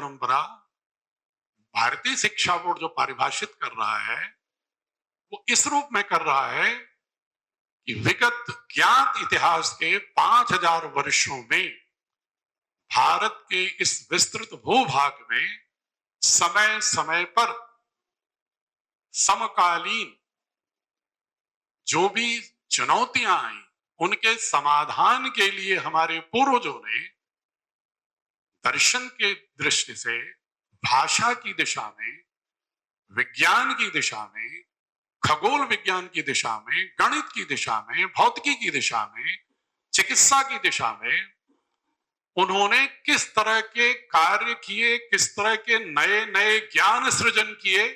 परंपरा भारतीय शिक्षा बोर्ड जो परिभाषित कर रहा है वो इस रूप में कर रहा है कि विगत ज्ञात इतिहास के 5000 वर्षों में भारत के इस विस्तृत भूभाग में समय समय पर समकालीन जो भी चुनौतियां आई उनके समाधान के लिए हमारे पूर्वजों ने दर्शन के दृष्टि से, भाषा की दिशा में, विज्ञान की दिशा में, खगोल विज्ञान की दिशा में, गणित की दिशा में, भौतिकी की दिशा में, चिकित्सा की दिशा में उन्होंने किस तरह के कार्य किए, किस तरह के नए नए ज्ञान सृजन किए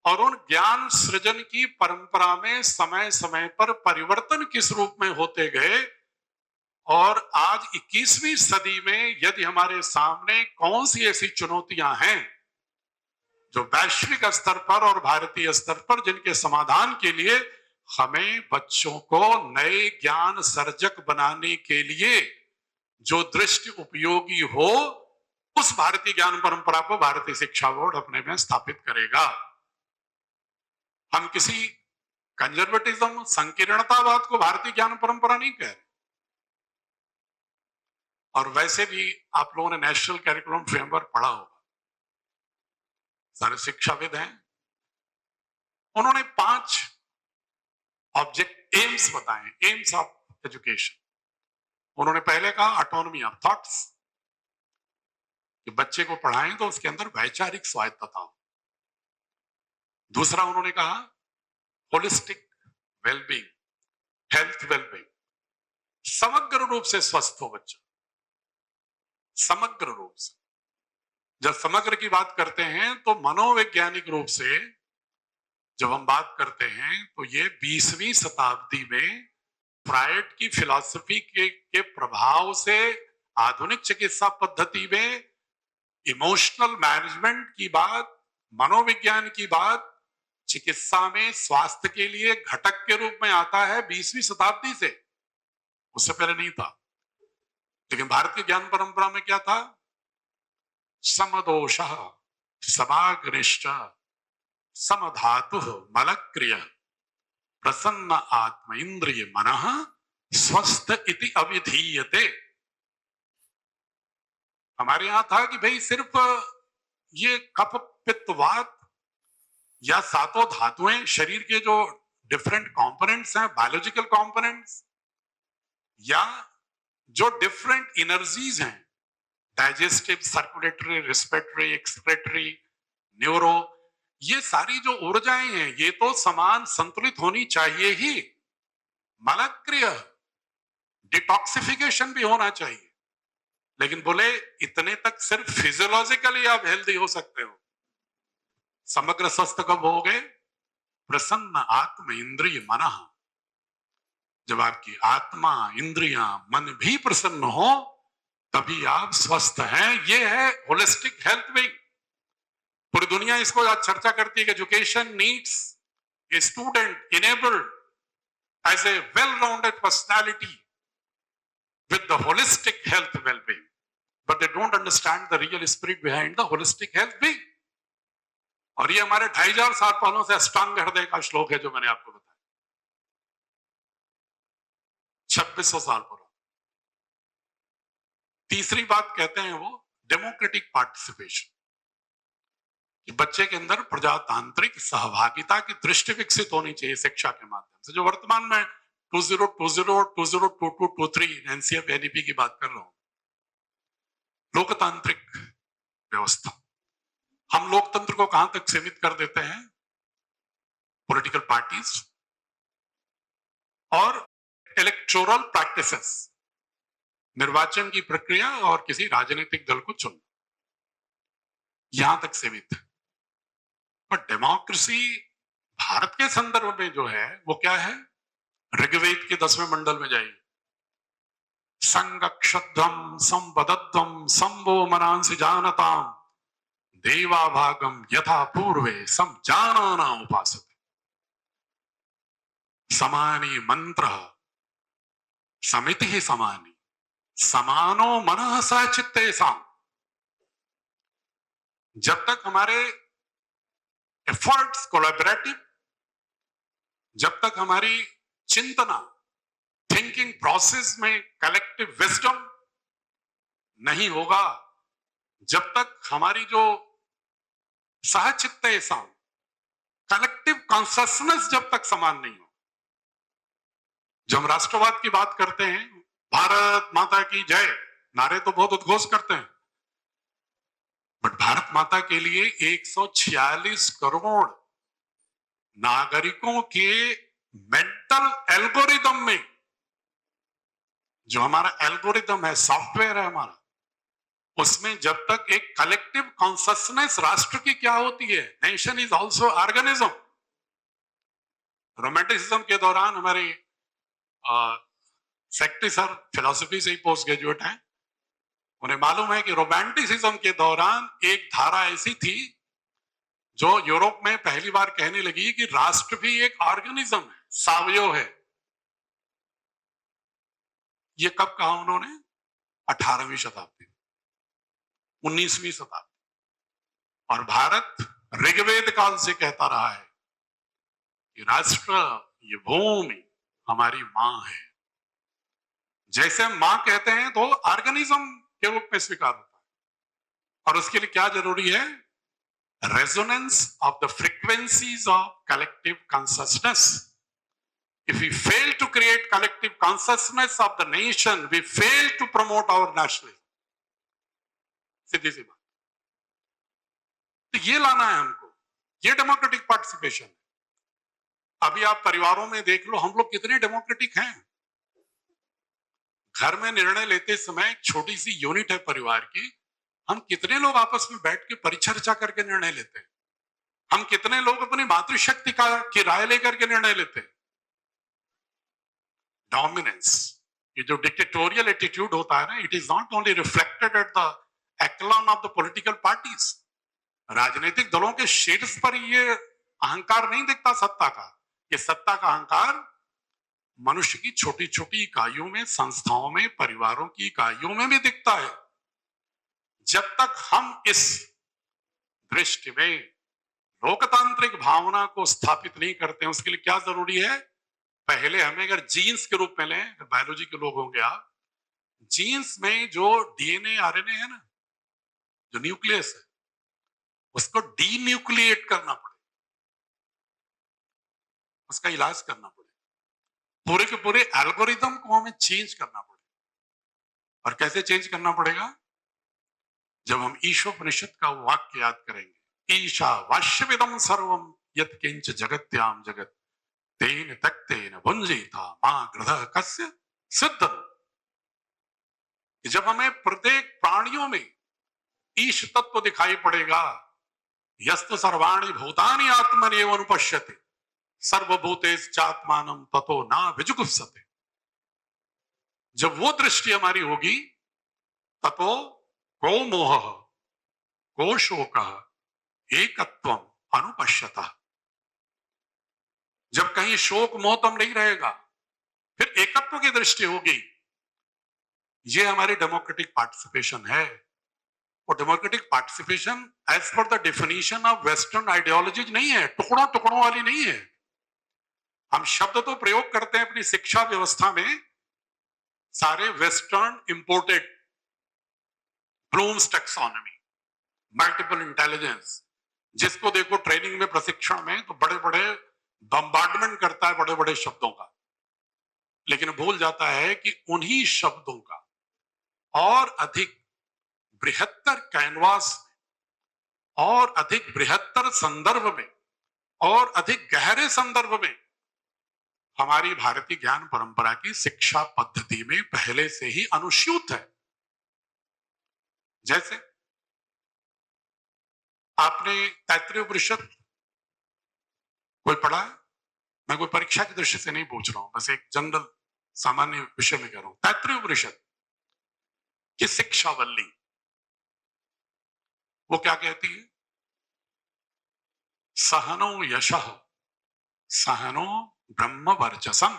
और उन ज्ञान सृजन की परंपरा में समय समय पर परिवर्तन किस रूप में होते गए। और आज 21वीं सदी में यदि हमारे सामने कौन सी ऐसी चुनौतियां हैं जो वैश्विक स्तर पर और भारतीय स्तर पर जिनके समाधान के लिए हमें बच्चों को नए ज्ञान सर्जक बनाने के लिए जो दृष्टि उपयोगी हो, उस भारतीय ज्ञान परंपरा को भारतीय शिक्षा बोर्ड अपने में स्थापित करेगा। हम किसी कंजर्वेटिज्म, संकीर्णतावाद को भारतीय ज्ञान परंपरा नहीं कह रहे। और वैसे भी आप लोगों ने नेशनल करिकुलम फ्रेमवर्क पढ़ा होगा, सारे शिक्षाविद हैं, उन्होंने 5 ऑब्जेक्ट एम्स बताए, एम्स ऑफ एजुकेशन। उन्होंने पहले कहा ऑटोनॉमी ऑफ थॉट्स, कि बच्चे को पढ़ाएं तो उसके अंदर वैचारिक स्वायत्तता हो। दूसरा उन्होंने कहा होलिस्टिक वेलबींग, हेल्थ वेलबींग, समग्र रूप से स्वस्थ हो बच्चा, समग्र रूप से। जब समग्र की बात करते हैं तो मनोवैज्ञानिक रूप से जब हम बात करते हैं तो ये 20वीं शताब्दी में फ्रायड की फिलॉसफी के प्रभाव से आधुनिक चिकित्सा पद्धति में इमोशनल मैनेजमेंट की बात, मनोविज्ञान की बात चिकित्सा में स्वास्थ्य के लिए घटक के रूप में आता है 20वीं शताब्दी से, उससे पहले नहीं था। लेकिन भारतीय ज्ञान परंपरा में क्या था? समदोषः समाग्निश्च समधातुः मलक्रिय प्रसन्न आत्म इंद्रिय मनः स्वस्थ इति अविधीयते। हमारे यहां था कि भाई सिर्फ ये कफ पित्त वात या सातों धातुएं, शरीर के जो डिफरेंट कंपोनेंट्स हैं, बायोलॉजिकल कंपोनेंट्स, या जो डिफरेंट एनर्जीज हैं, digestive, circulatory, respiratory, excretory, neuro, ये सारी जो ऊर्जाएं हैं ये तो समान संतुलित होनी चाहिए ही। मलक्रिय, डिटॉक्सिफिकेशन भी होना चाहिए। लेकिन बोले इतने तक सिर्फ फिजियोलॉजिकली आप हेल्दी हो सकते हो, समग्र स्वस्थ कब हो गए? प्रसन्न आत्म इंद्रिय मन, जब आपकी आत्मा, इंद्रियां, मन भी प्रसन्न हो तभी आप स्वस्थ हैं। ये है होलिस्टिक हेल्थ विंग। पूरी दुनिया इसको आज चर्चा करती है कि education needs a student enabled as a well rounded personality with the holistic health well-being, but they don't understand the real spirit behind the holistic health being. और ये हमारे 2500 साल पहले से अष्टांग हृदय का श्लोक है जो मैंने आपको बताया, 2600 साल पुराना। तीसरी बात कहते हैं वो डेमोक्रेटिक पार्टिसिपेशन, कि बच्चे के अंदर प्रजातांत्रिक सहभागिता की दृष्टि विकसित होनी चाहिए शिक्षा के माध्यम से। जो वर्तमान में 2020, 2022, 23 एनसीएफ एनईपी की बात कर रहा हूं, लोकतांत्रिक व्यवस्था। हम लोकतंत्र को कहां तक सीमित कर देते हैं? पॉलिटिकल पार्टीज और इलेक्टोरल प्रैक्टिसेस, निर्वाचन की प्रक्रिया और किसी राजनीतिक दल को चुनना, यहां तक सीमित है। पर डेमोक्रेसी भारत के संदर्भ में जो है वो क्या है? ऋग्वेद के 10वें मंडल में जाइए, संगक्षध्वम संवदध्वम संभो मनांसि जानताम देवाभागम यथा पूर्वे समजानाना उपासते, समानी मंत्र समिति समानी समानो मनः स चित्तेषाम्। जब तक हमारे एफर्ट्स कोलैबोरेटिव, जब तक हमारी चिंतना, थिंकिंग प्रोसेस में कलेक्टिव विजडम नहीं होगा, जब तक हमारी जो सहचित्त कलेक्टिव कॉन्सियसनेस जब तक समान नहीं हो, जब हम राष्ट्रवाद की बात करते हैं, भारत माता की जय नारे तो बहुत उद्घोष करते हैं, बट भारत माता के लिए 146 करोड़ नागरिकों के मेंटल एल्गोरिदम में, जो हमारा एल्गोरिदम है, सॉफ्टवेयर है हमारा, उसमें जब तक एक कलेक्टिव कॉन्सियसनेस राष्ट्र की क्या होती है, nation is also organism. Romanticism के दौरान हमारे सेक्रेटरी सर फिलॉसफी से ही पोस्ट ग्रेजुएट हैं, उन्हें मालूम है कि रोमांटिसिज्म के दौरान एक धारा ऐसी थी जो यूरोप में पहली बार कहने लगी कि राष्ट्र भी एक ऑर्गेनिज्म है, सावयव है। ये कब कहा उन्होंने? 18वीं शताब्दी, 19वीं शताब्दी। और भारत ऋग्वेद काल से कहता रहा है कि राष्ट्र, ये भूमि हमारी मां है। जैसे हम मां कहते हैं तो ऑर्गेनिज्म के रूप में स्वीकार होता है, और उसके लिए क्या जरूरी है? Resonance of the frequencies of collective consciousness. If we fail to create collective consciousness of the nation, we fail to promote our nationalism. सीधी सी बात। तो ये लाना है हमको, ये डेमोक्रेटिक पार्टिसिपेशन है। अभी आप परिवारों में देख लो, हम लोग कितने डेमोक्रेटिक हैं। घर में निर्णय लेते समय एक छोटी सी यूनिट है परिवार की, हम कितने लोग आपस में बैठ के परिचर्चा करके निर्णय लेते हैं। हम कितने लोग अपनी मातृशक्ति की राय लेकर के निर्णय लेते हैं। डोमिनेंस, ये जो डिक्टेटोरियल एटीट्यूड होता है ना, it is not only reflected at the echelon of the political parties. राजनीतिक दलों के शीर्ष पर ये अहंकार नहीं दिखता सत्ता का। ये सत्ता का अहंकार मनुष्य की छोटी छोटी इकाइयों में, संस्थाओं में, परिवारों की इकाइयों में भी दिखता है। जब तक हम इस दृष्टि में लोकतांत्रिक भावना को स्थापित नहीं करते हैं, उसके लिए क्या जरूरी है? पहले हमें अगर जीन्स के रूप में लें, बायोलॉजी के लोग होंगे आप, जीन्स में जो डीएनए आरएनए है ना, जो न्यूक्लियस है, उसको डीन्यूक्लिएट करना पड़े, उसका इलाज करना पड़े, पूरे के पूरे एल्गोरिदम को हमें चेंज करना पड़े। और कैसे चेंज करना पड़ेगा? जब हम ईशोपनिषद का वाक्य याद करेंगे, ईशा वाश्यविदम सर्वम यत् किंच जगत्याम जगत तेन तक्तेन भुंजीता मां गृधः कस्य सिद्धम्। जब हमें प्रत्येक प्राणियों में ईश तत्व दिखाई पड़ेगा, यस्त सर्वाणि भूतानि आत्मनेव अनुपश्यते सर्वभूतेश्चात्मानं ततो न विजुगुप्सते। जब वो दृष्टि हमारी होगी, ततो को मोहः को शोकः एकत्वम् अनुपश्यतः। जब कहीं शोक मोहतम नहीं रहेगा, फिर एकत्व की दृष्टि होगी। ये हमारी डेमोक्रेटिक पार्टिसिपेशन है। और democratic participation as per the definition of western ideologies नहीं है, टुकड़ों टुकड़ों वाली नहीं है। हम शब्द तो प्रयोग करते हैं अपनी शिक्षा व्यवस्था में, सारे western imported, Bloom's taxonomy, multiple intelligence, जिसको देखो ट्रेनिंग में, प्रशिक्षण में, तो बड़े बड़े बम्बार्डमेंट करता है बड़े बड़े शब्दों का, लेकिन भूल जाता है कि उन्हीं शब्दों का और अधिक बृहत्तर कैनवास में, और अधिक बृहत्तर संदर्भ में, और अधिक गहरे संदर्भ में हमारी भारतीय ज्ञान परंपरा की शिक्षा पद्धति में पहले से ही अनुस्यूत है। जैसे आपने तैत्तिरीय उपनिषद कोई पढ़ा है? मैं कोई परीक्षा की दृष्टि से नहीं पूछ रहा हूं, बस एक जनरल सामान्य विषय में कह रहा हूं। तैत्तिरीय उपनिषद की शिक्षावल्ली वो क्या कहती है? सहनो यशः सहनो ब्रह्म वर्चसम।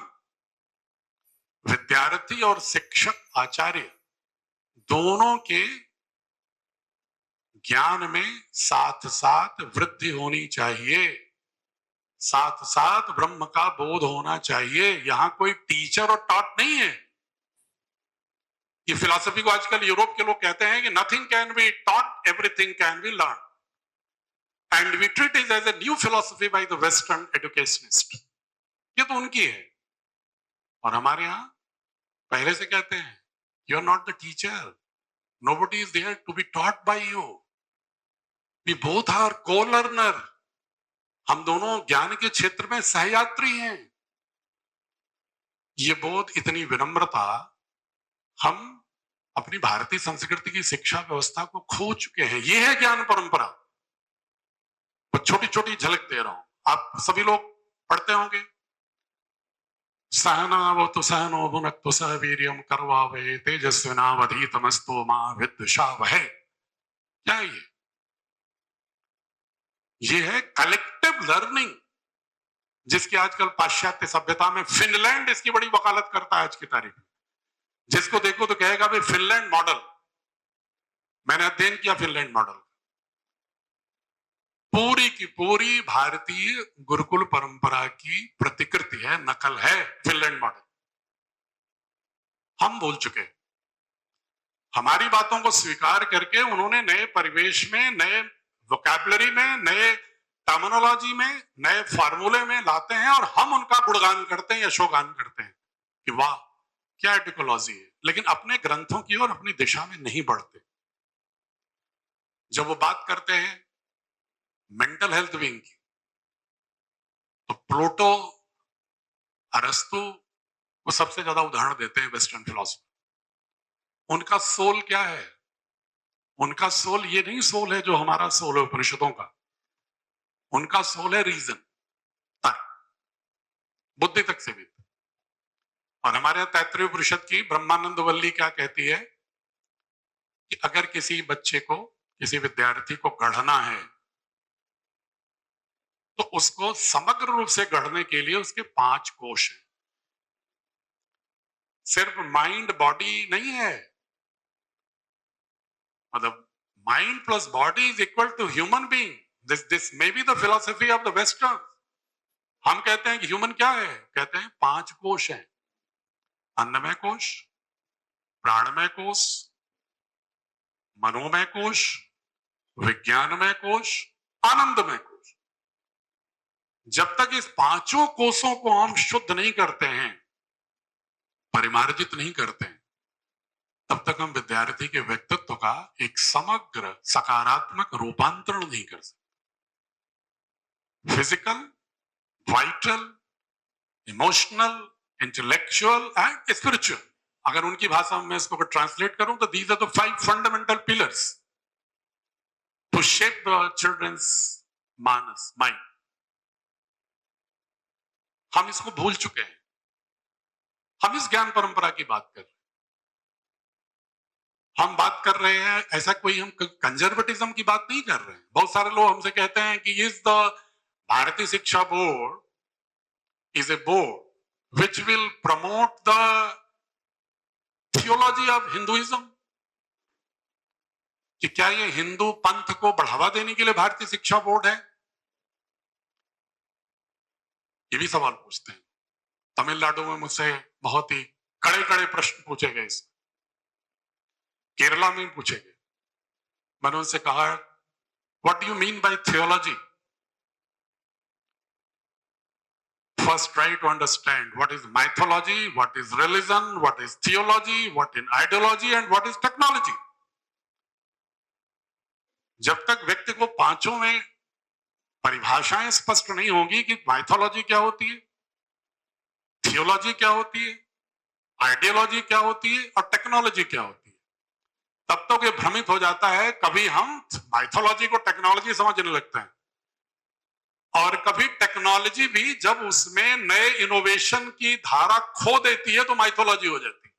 विद्यार्थी और शिक्षक, आचार्य दोनों के ज्ञान में साथ साथ वृद्धि होनी चाहिए, साथ साथ ब्रह्म का बोध होना चाहिए। यहां कोई टीचर और टॉट नहीं है। ये फिलॉसफी को आजकल यूरोप के लोग कहते हैं कि nothing can be taught, everything can be learn, and we treat it as a new philosophy by the western educationist. ये तो उनकी है। और हमारे यहां पहले से कहते हैं, you are not the teacher, nobody is there to be taught by you, we both are co-learner, हम दोनों ज्ञान के क्षेत्र में सहयात्री हैं। ये बोध, इतनी विनम्रता हम अपनी भारतीय संस्कृति की शिक्षा व्यवस्था को खो चुके हैं। ये है ज्ञान परंपरा। तो छोटी छोटी झलक दे रहा हूं, आप सभी लोग पढ़ते होंगे, सहनावतु सहनो भुनक्तु सह वीर्यं करवावहै तेजस्विनावधीतमस्तु मा विद्विषावहै। क्या है ये है कलेक्टिव लर्निंग, जिसकी आजकल पाश्चात्य सभ्यता में फिनलैंड इसकी बड़ी वकालत करता है आज की तारीख में। जिसको देखो तो कहेगा भाई फिनलैंड मॉडल। मैंने अध्ययन किया फिनलैंड मॉडल, पूरी की पूरी भारतीय गुरुकुल परंपरा की प्रतिकृति है, नकल है फिनलैंड मॉडल। हम भूल चुके, हमारी बातों को स्वीकार करके उन्होंने नए परिवेश में, नए वोकैबुलरी में, नए टर्मिनोलॉजी में, नए फार्मूले में लाते हैं और हम उनका गुणगान करते हैं, यशोगान करते हैं कि वाह क्या एटिकोलॉजी है, लेकिन अपने ग्रंथों की ओर, अपनी दिशा में नहीं बढ़ते। जब वो बात करते हैं मेंटल हेल्थ विंग की, तो प्लूटो, अरस्तु वो सबसे ज्यादा उदाहरण देते हैं वेस्टर्न फिलॉसफी। उनका सोल क्या है? उनका सोल ये नहीं सोल है जो हमारा सोल है उपनिषदों का। उनका सोल है रीजन, तर्क, बुद्धि तक सीमित। और हमारे तैत्तिरीय उपनिषद की ब्रह्मानंद वल्ली क्या कहती है कि अगर किसी बच्चे को, किसी विद्यार्थी को गढ़ना है तो उसको समग्र रूप से गढ़ने के लिए उसके 5 कोश हैं। सिर्फ माइंड बॉडी नहीं है, मतलब mind plus body is equal to human being. This may be the philosophy of the western. हम कहते हैं कि ह्यूमन क्या है? कहते हैं 5 कोश हैं, अन्नमय कोश, प्राणमय कोश, मनोमय कोश, विज्ञानमय कोश, आनंदमय कोश। जब तक इस 5 कोशों को हम शुद्ध नहीं करते हैं, परिमार्जित नहीं करते हैं, तब तक हम विद्यार्थी के व्यक्तित्व का एक समग्र सकारात्मक रूपांतरण नहीं कर सकते। Physical, vital, emotional, intellectual and spiritual. अगर उनकी भाषा में इसको ट्रांसलेट करूं तो these are the 5 fundamental pillars to shape the children's मानस, माइंड। हम इसको भूल चुके हैं। हम इस ज्ञान परंपरा की बात कर रहे हैं। हम बात कर रहे हैं, ऐसा कोई हम कंजर्वेटिज्म की बात नहीं कर रहे हैं। बहुत सारे लोग हमसे कहते हैं कि इज द भारतीय शिक्षा board is a board which will promote the theology of Hinduism, कि क्या ये हिंदू पंथ को बढ़ावा देने के लिए भारतीय शिक्षा बोर्ड है? ये भी सवाल पूछते हैं। तमिलनाडु में मुझसे बहुत ही कड़े कड़े प्रश्न पूछे गए, केरला में पूछे गए। मैंने उनसे कहा, what do you mean by theology? First try to understand what is mythology, what is religion, what is theology, what is ideology and what is technology. जब तक व्यक्ति को 5 में परिभाषाएं स्पष्ट नहीं होगी कि माइथोलॉजी क्या होती है, थियोलॉजी क्या होती है, आइडियोलॉजी क्या होती है और टेक्नोलॉजी क्या होती है, तब तक ये भ्रमित हो जाता है। कभी हम माइथोलॉजी को टेक्नोलॉजी समझने लगते हैं और कभी टेक्नोलॉजी भी जब उसमें नए इनोवेशन की धारा खो देती है तो माइथोलॉजी हो जाती है।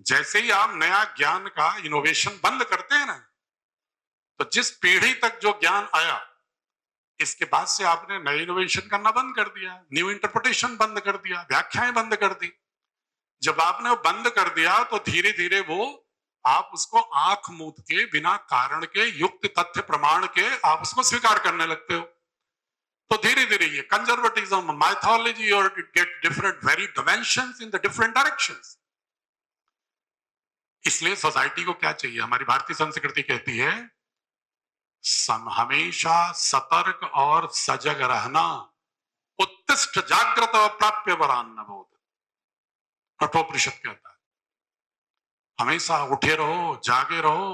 जैसे ही आप नया ज्ञान का इनोवेशन बंद करते हैं ना, तो जिस पीढ़ी तक जो ज्ञान आया, इसके बाद से आपने नए इनोवेशन करना बंद कर दिया, न्यू इंटरप्रिटेशन बंद कर दिया, व्याख्याएं बंद कर दी। जब आपने वो बंद कर दिया तो धीरे धीरे वो आप उसको आंख मूंद के बिना कारण के युक्त तथ्य प्रमाण के आप उसको स्वीकार करने लगते हो। तो धीरे धीरे ये कंजर्वेटिज्म, माइथोलॉजी और it get different very dimensions in the different directions. इसलिए सोसाइटी को क्या चाहिए? हमारी भारतीय संस्कृति कहती है हमेशा सतर्क और सजग रहना, उत्तिष्ठ जागृत प्राप्य वरान्न बोध, कठोपनिषद कहता है। हमेशा उठे रहो, जागे रहो,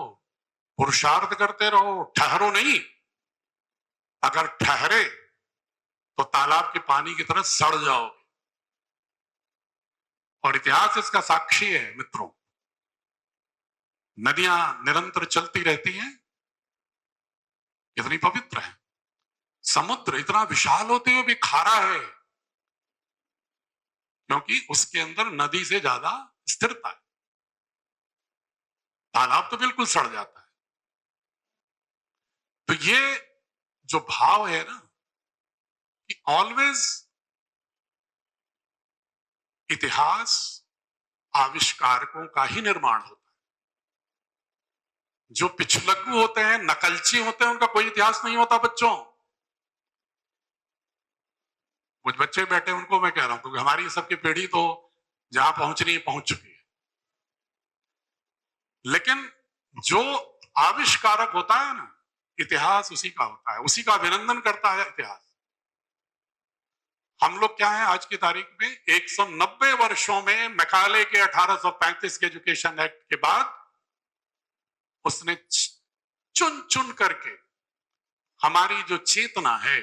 पुरुषार्थ करते रहो, ठहरो नहीं। अगर ठहरे तो तालाब के पानी की तरह सड़ जाओगे। और इतिहास इसका साक्षी है मित्रों। नदियां निरंतर चलती रहती हैं, इतनी पवित्र है। समुद्र इतना विशाल होते हुए भी खारा है, क्योंकि उसके अंदर नदी से ज्यादा स्थिरता है। तालाब तो बिल्कुल सड़ जाता है। तो ये जो भाव है ना कि ऑलवेज इतिहास आविष्कारकों का ही निर्माण होता है। जो पिछलग्गू होते हैं, नकलची होते हैं, उनका कोई इतिहास नहीं होता बच्चों। कुछ बच्चे बैठे उनको मैं कह रहा हूं, क्योंकि हमारी सबकी पीढ़ी तो जहां पहुंचनी है पहुंच चुकी है। लेकिन जो आविष्कारक होता है ना, इतिहास उसी का होता है, उसी का अभिनंदन करता है इतिहास। हम लोग क्या है आज की तारीख में 190 वर्षों में मैकाले के 1835 के एजुकेशन एक्ट के बाद उसने चुन चुन करके हमारी जो चेतना है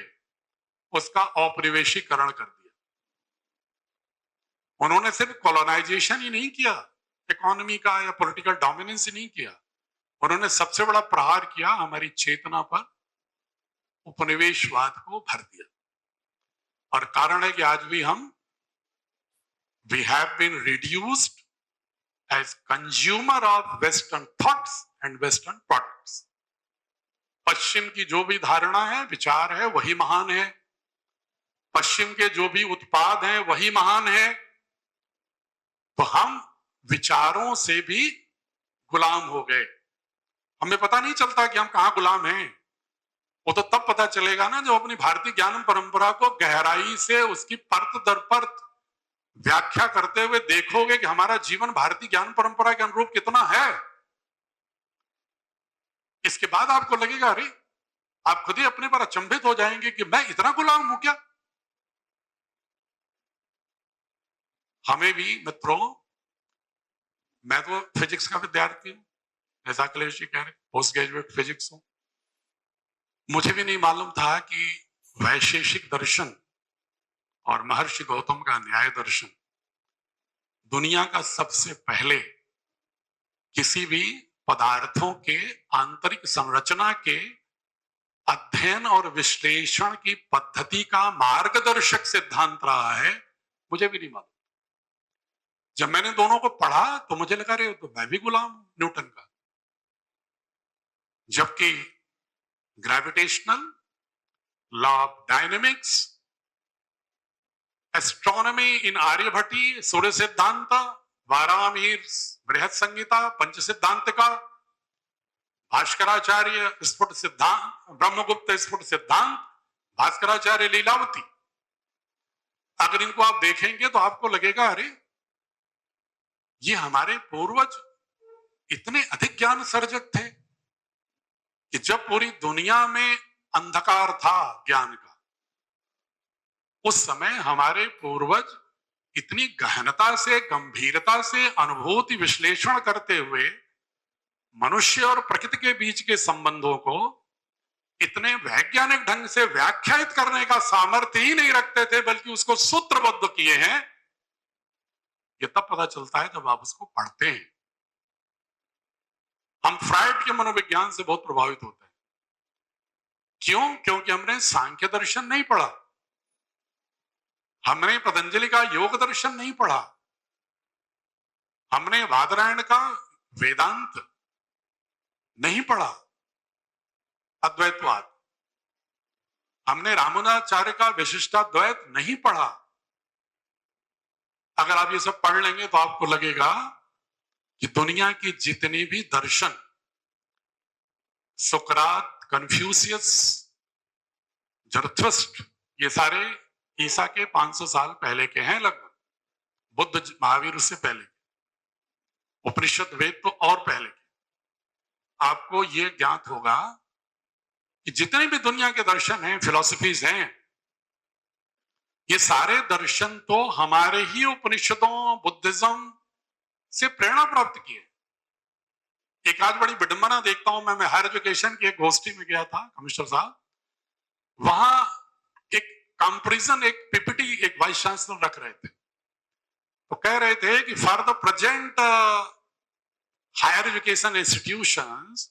उसका औपनिवेशीकरण कर दिया। उन्होंने सिर्फ कॉलोनाइजेशन ही नहीं किया, इकोनॉमी का या पॉलिटिकल डोमिनेंस ही नहीं किया, उन्होंने सबसे बड़ा प्रहार किया हमारी चेतना पर, उपनिवेशवाद को भर दिया। और कारण है कि आज भी हम we have been reduced as consumer of western thoughts and western products. पश्चिम की जो भी धारणा है, विचार है, वही महान है। पश्चिम के जो भी उत्पाद हैं वही महान है। तो हम विचारों से भी गुलाम हो गए। हमें पता नहीं चलता कि हम कहां गुलाम हैं। वो तो तब पता चलेगा ना जब अपनी भारतीय ज्ञान परंपरा को गहराई से उसकी परत दर परत व्याख्या करते हुए देखोगे कि हमारा जीवन भारतीय ज्ञान परंपरा के अनुरूप कितना है। इसके बाद आपको लगेगा, अरे आप खुद ही अपने पर अचंभित हो जाएंगे कि मैं इतना गुलाम हूं क्या। हमें भी मित्रों, मैं तो फिजिक्स का विद्यार्थी हूं, ऐसा अखिलेश जी कह रहे, पोस्ट ग्रेजुएट फिजिक्स हूं। मुझे भी नहीं मालूम था कि वैशेषिक दर्शन और महर्षि गौतम का न्याय दर्शन दुनिया का सबसे पहले किसी भी पदार्थों के आंतरिक संरचना के अध्ययन और विश्लेषण की पद्धति का मार्गदर्शक सिद्धांत रहा है। मुझे भी नहीं मालूम। जब मैंने दोनों को पढ़ा तो मुझे लगा रे तो मैं भी गुलाम हूं न्यूटन का। जबकि gravitational law of dynamics, astronomy in Aryabhatiya, Surya Siddhanta, Varahamihira बृहद संहिता, पंच सिद्धांतिका, भास्कराचार्य स्फुट सिद्धांत, ब्रह्मगुप्त स्फुट सिद्धांत, भास्कराचार्य लीलावती, अगर इनको आप देखेंगे तो आपको लगेगा अरे ये हमारे पूर्वज इतने अधिक ज्ञान सर्जक थे कि जब पूरी दुनिया में अंधकार था ज्ञान का, उस समय हमारे पूर्वज इतनी गहनता से, गंभीरता से अनुभूति विश्लेषण करते हुए मनुष्य और प्रकृति के बीच के संबंधों को इतने वैज्ञानिक ढंग से व्याख्यायित करने का सामर्थ्य ही नहीं रखते थे, बल्कि उसको सूत्रबद्ध किए हैं। ये तब पता चलता है जब आप उसको पढ़ते हैं। हम फ्रायड के मनोविज्ञान से बहुत प्रभावित होते हैं। क्यों? क्योंकि हमने सांख्य दर्शन नहीं पढ़ा, हमने पतंजलि का योग दर्शन नहीं पढ़ा, हमने बादरायण का वेदांत नहीं पढ़ा, अद्वैतवाद, हमने रामानुजाचार्य का विशिष्टाद्वैत नहीं पढ़ा। अगर आप ये सब पढ़ लेंगे तो आपको लगेगा कि दुनिया के जितने भी दर्शन, सुकरात, कन्फ्यूशियस, जरथुस्ट्र, ये सारे ईसा के 500 साल पहले के हैं लगभग, बुद्ध महावीर उससे पहले, उपनिषद वेद तो और पहले के। आपको ये ज्ञात होगा कि जितने भी दुनिया के दर्शन हैं, फिलॉसफीज हैं, ये सारे दर्शन तो हमारे ही उपनिषदों, बुद्धिज्म से प्रेरणा प्राप्त किए। एक आज बड़ी विडंबना देखता हूं मैं हायर एजुकेशन की एक गोष्ठी में गया था, कमिश्नर साहब, वहां एक कंपैरिजन, एक पीपीटी एक वाइस चांसलर रख रहे थे, तो कह रहे थे कि for the present higher education institutions,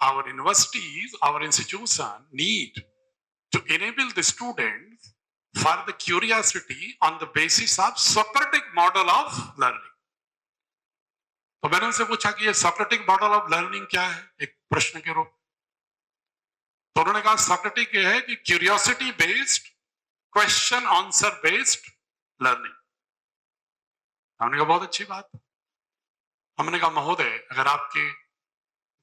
our universities, our institution need to enable the students for the curiosity on the basis of Socratic model of learning. तो मैंने उनसे पूछा कि ये Socratic model of learning क्या है, एक प्रश्न के रूप। तो उन्होंने कहा Socratic ये है कि curiosity based, question answer based learning। हमने कहा बहुत अच्छी बात। हमने कहा महोदय, अगर आपके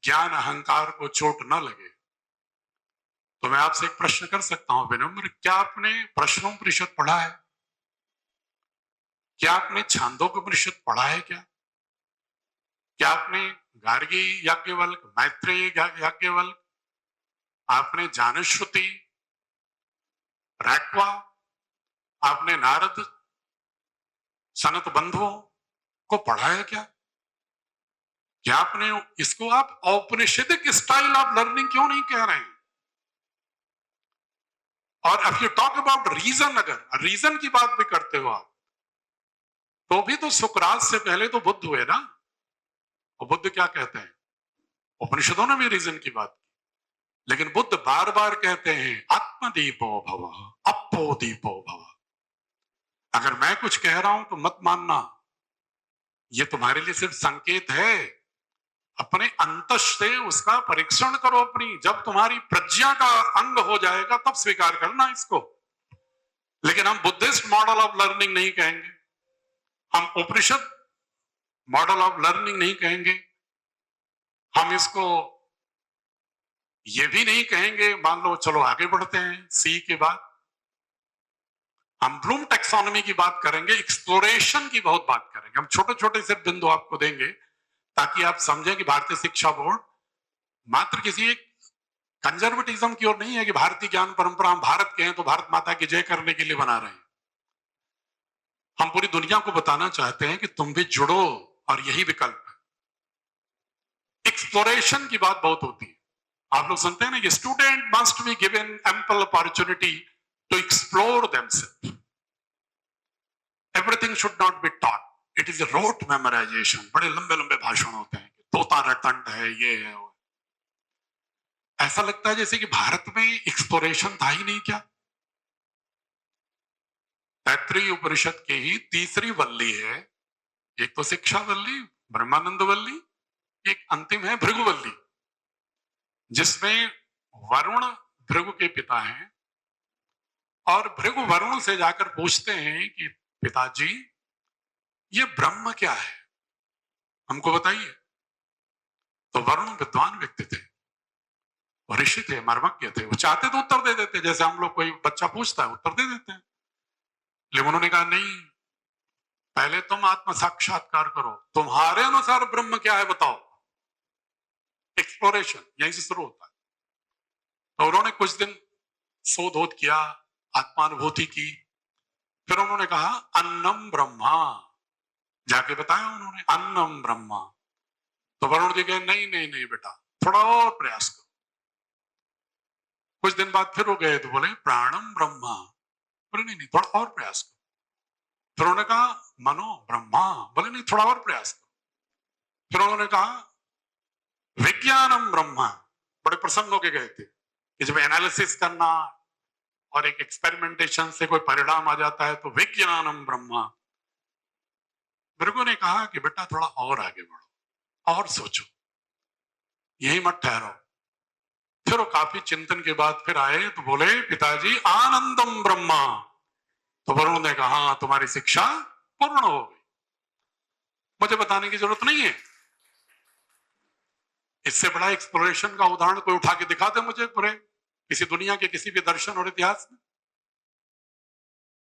ज्ञान अहंकार को चोट न लगे तो मैं आपसे एक प्रश्न कर सकता हूं विनम्र, क्या आपने प्रश्नोपनिषद पढ़ा है? क्या आपने छांदोग्योपनिषद पढ़ा है? क्या आपने गार्गी याज्ञवल्क, मैत्रेयी याज्ञवल्क, आपने जानश्रुति, रैक्वा, आपने नारद, सनत बंधुओं को पढ़ा है क्या? क्या आपने इसको आप औपनिषदिक स्टाइल ऑफ लर्निंग क्यों नहीं कह रहे हैं? और if you talk about region, अगर रीजन की बात भी करते हो आप, तो भी तो सुकरात से पहले तो बुद्ध हुए ना। और बुद्ध क्या कहते हैं? उपनिषदों ने भी रीजन की बात की, लेकिन बुद्ध बार बार कहते हैं आत्मदीपो भव, अपो दीपो भव। अगर मैं कुछ कह रहा हूं तो मत मानना, ये तुम्हारे लिए सिर्फ संकेत है। अपने अंतस से उसका परीक्षण करो अपनी, जब तुम्हारी प्रज्ञा का अंग हो जाएगा तब स्वीकार करना इसको। लेकिन हम बुद्धिस्ट मॉडल ऑफ लर्निंग नहीं कहेंगे, हम उपनिषद मॉडल ऑफ लर्निंग नहीं कहेंगे, हम इसको ये भी नहीं कहेंगे। मान लो चलो आगे बढ़ते हैं, सी के बाद हम ब्लूम टैक्सोनॉमी की बात करेंगे, एक्सप्लोरेशन की बहुत बात करेंगे। हम छोटे छोटे से बिंदु आपको देंगे ताकि आप समझें कि भारतीय शिक्षा बोर्ड मात्र किसी एक कंजर्वेटिज्म की ओर नहीं है कि भारतीय ज्ञान परंपरा हम भारत के हैं तो भारत माता की जय करने के लिए बना रहे हैं। हम पूरी दुनिया को बताना चाहते हैं कि तुम भी जुड़ो, और यही विकल्प है। एक्सप्लोरेशन की बात बहुत होती है, आप लोग सुनते हैं ना कि student must be given ample opportunity to explore themselves, everything should not be taught, it is a rote memorization. बड़े लंबे लंबे भाषण होते हैं, तोता रटंड है, ये है वो। ऐसा लगता है जैसे कि भारत में एक्सप्लोरेशन था ही नहीं क्या। तैत्तिरीय उपनिषद की ही तीसरी वल्ली है, एक तो शिक्षा वल्ली, ब्रह्मानंद वल्ली, एक अंतिम है भृगुवल्ली, जिसमें वरुण भृगु के पिता हैं, और भृगु वरुण से जाकर पूछते हैं कि पिताजी ये ब्रह्म क्या है, हमको बताइए। तो वरुण विद्वान व्यक्ति थे, ऋषि थे, मर्मज्ञ थे, वो चाहते तो उत्तर दे देते, जैसे हम लोग कोई बच्चा पूछता है उत्तर दे देते हैं। लेकिन उन्होंने कहा नहीं, पहले तुम आत्म साक्षात्कार करो, तुम्हारे अनुसार ब्रह्म क्या है बताओ। एक्सप्लोरेशन यहीं से शुरू होता है। तो उन्होंने कुछ दिन शोध किया, आत्मानुभूति की, फिर उन्होंने कहा अन्नम ब्रह्मा, जाके बताया उन्होंने अन्नम ब्रह्मा। तो वरुण जी कहे नहीं नहीं नहीं बेटा, थोड़ा और प्रयास करो। कुछ दिन बाद फिर वो गए तो बोले प्राणम ब्रह्मा, बोले नहीं नहीं थोड़ा और प्रयास करो। फिर उन्होंने कहा मनो ब्रह्मा, बोले नहीं थोड़ा और प्रयास करो। फिर उन्होंने कहा विज्ञानम ब्रह्मा, बड़े प्रसन्न होके गए थे कि जब एनालिसिस करना और एक एक्सपेरिमेंटेशन से कोई परिणाम आ जाता है तो विज्ञानम ब्रह्मा। भृगु ने कहा कि बेटा थोड़ा और आगे बढ़ो और सोचो, यही मत ठहरो। फिर वो काफी चिंतन के बाद फिर आए तो बोले पिताजी आनंदम ब्रह्मा। तो वरुण ने कहा हाँ तुम्हारी शिक्षा पूर्ण हो गई। मुझे बताने की जरूरत नहीं है। इससे बड़ा एक्सप्लोरेशन का उदाहरण कोई उठा के दिखा दे मुझे पूरे किसी दुनिया के किसी भी दर्शन और इतिहास में।